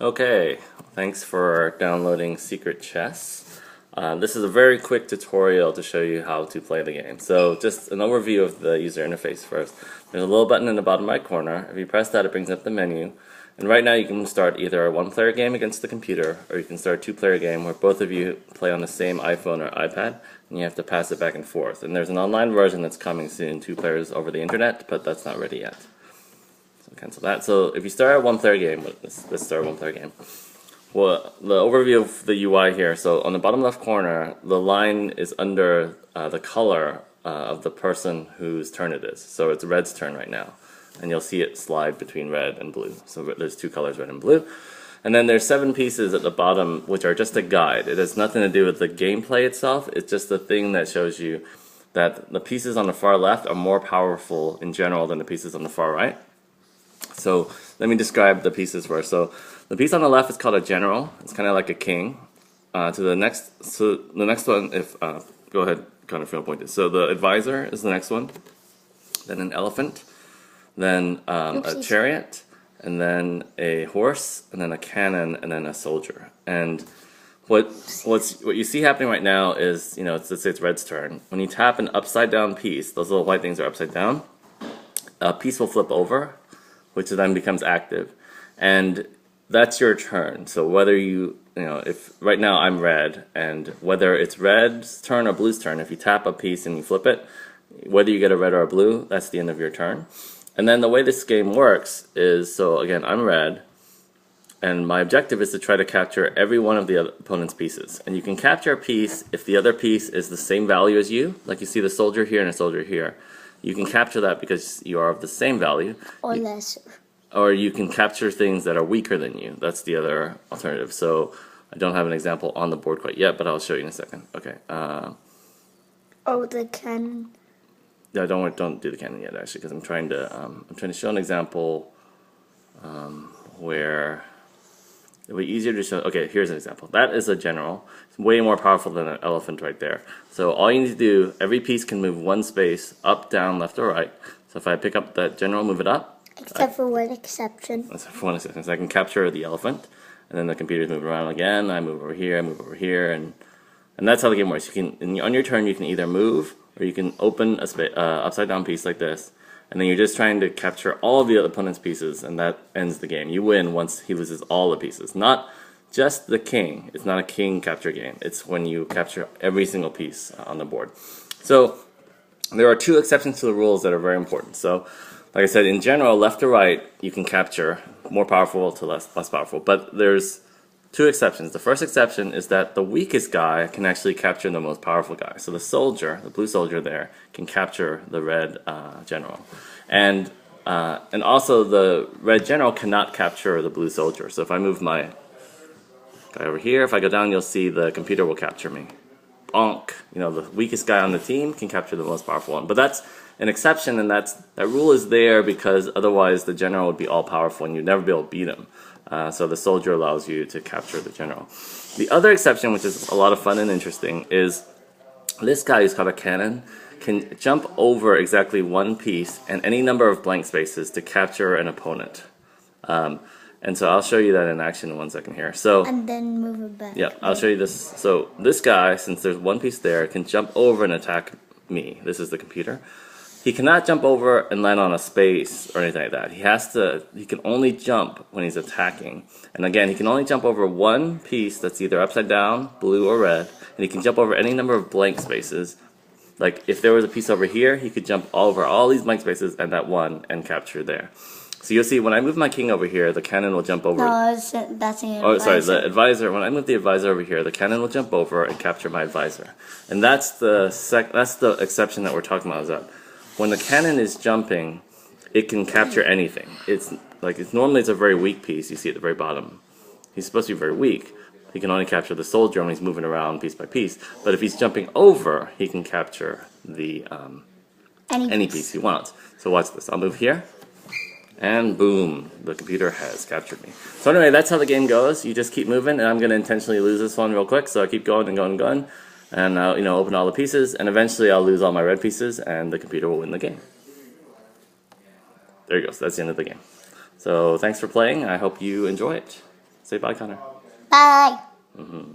Okay, thanks for downloading Secret Chess. This is a very quick tutorial to show you how to play the game. So just an overview of the user interface first. There's a little button in the bottom right corner. If you press that, it brings up the menu. And right now you can start either a one-player game against the computer, or you can start a two-player game where both of you play on the same iPhone or iPad, and you have to pass it back and forth. And there's an online version that's coming soon, 2 players over the internet, but that's not ready yet. So cancel that. So if you start a one-player game, let's start a one-player game. Well, the overview of the UI here. So on the bottom left corner, the line is under the color of the person whose turn it is. So it's red's turn right now, and you'll see it slide between red and blue. So there's 2 colors, red and blue. And then there's 7 pieces at the bottom, which are just a guide. It has nothing to do with the gameplay itself. It's just the thing that shows you that the pieces on the far left are more powerful in general than the pieces on the far right. So let me describe the pieces first. So the piece on the left is called a general. It's kind of like a king. So the next one, if go ahead, kind of feel pointed. So the advisor is the next one. Then an elephant. Then a chariot, and then a horse, and then a cannon, and then a soldier. And what you see happening right now is, let's say it's red's turn. When you tap an upside down piece, those little white things are upside down. A piece will flip over, which then becomes active, and that's your turn. So whether if right now I'm red, and whether it's red's turn or blue's turn, if you tap a piece and you flip it, whether you get a red or a blue, that's the end of your turn. And then the way this game works is, so again, I'm red, and my objective is to try to capture every one of the opponent's pieces. And you can capture a piece if the other piece is the same value as you, like you see the soldier here and a soldier here. You can capture that because you are of the same value. Or lesser. Or you can capture things that are weaker than you. That's the other alternative. So I don't have an example on the board quite yet, but I'll show you in a second. Okay. Oh, the cannon. Yeah, don't do the cannon yet, actually, because I'm trying to show an example where it'll be easier to show. Okay, here's an example. That is a general. It's way more powerful than an elephant right there. So all you need to do, every piece can move 1 space up, down, left, or right. So if I pick up that general, move it up. Except for one exception. Except for one exception. So I can capture the elephant, and then the computer's moving around again. I move over here, I move over here, and that's how the game works. You can, on your turn, you can either move, or you can open a upside down piece like this, and then you're just trying to capture all of the opponent's pieces, and that ends the game. You win once he loses all the pieces. Not just the king. It's not a king capture game. It's when you capture every single piece on the board. So there are 2 exceptions to the rules that are very important. So like I said, in general, left to right, you can capture more powerful to less powerful. But there's 2 exceptions. The first exception is that the weakest guy can actually capture the most powerful guy. So the soldier, the blue soldier there, can capture the red general. And also the red general cannot capture the blue soldier. So if I move my guy over here, if I go down, you'll see the computer will capture me. Bonk. The weakest guy on the team can capture the most powerful one. But that's an exception, and that rule is there because otherwise the general would be all powerful and you'd never be able to beat him. So the soldier allows you to capture the general. The other exception, which is a lot of fun and interesting, is this guy who's called a cannon can jump over exactly 1 piece and any number of blank spaces to capture an opponent. And so I'll show you that in action in 1 second here. So and then move it back. Yeah, I'll show you this. So this guy, since there's 1 piece there, can jump over and attack me. This is the computer. He cannot jump over and land on a space or anything like that. He can only jump when he's attacking. And again, he can only jump over 1 piece that's either upside down, blue, or red. And he can jump over any number of blank spaces. Like if there was a piece over here, he could jump over all these blank spaces and that one and capture there. So you'll see when I move my king over here, the cannon will jump over. No, that's the advisor. Oh, sorry, the advisor. When I move the advisor over here, the cannon will jump over and capture my advisor. And that's the exception that we're talking about. Is that when the cannon is jumping, it can capture anything. Normally it's a very weak piece. You see at the very bottom. He's supposed to be very weak. He can only capture the soldier when he's moving around piece by piece. But if he's jumping over, he can capture the any piece he wants. So watch this. I'll move here. And boom, the computer has captured me. So anyway, that's how the game goes. You just keep moving, and I'm going to intentionally lose this one real quick, so I keep going and going and going. And I'll open all the pieces, and eventually I'll lose all my red pieces, and the computer will win the game. There you go, so that's the end of the game. So thanks for playing, I hope you enjoy it. Say bye, Connor. Bye. Mm-hmm.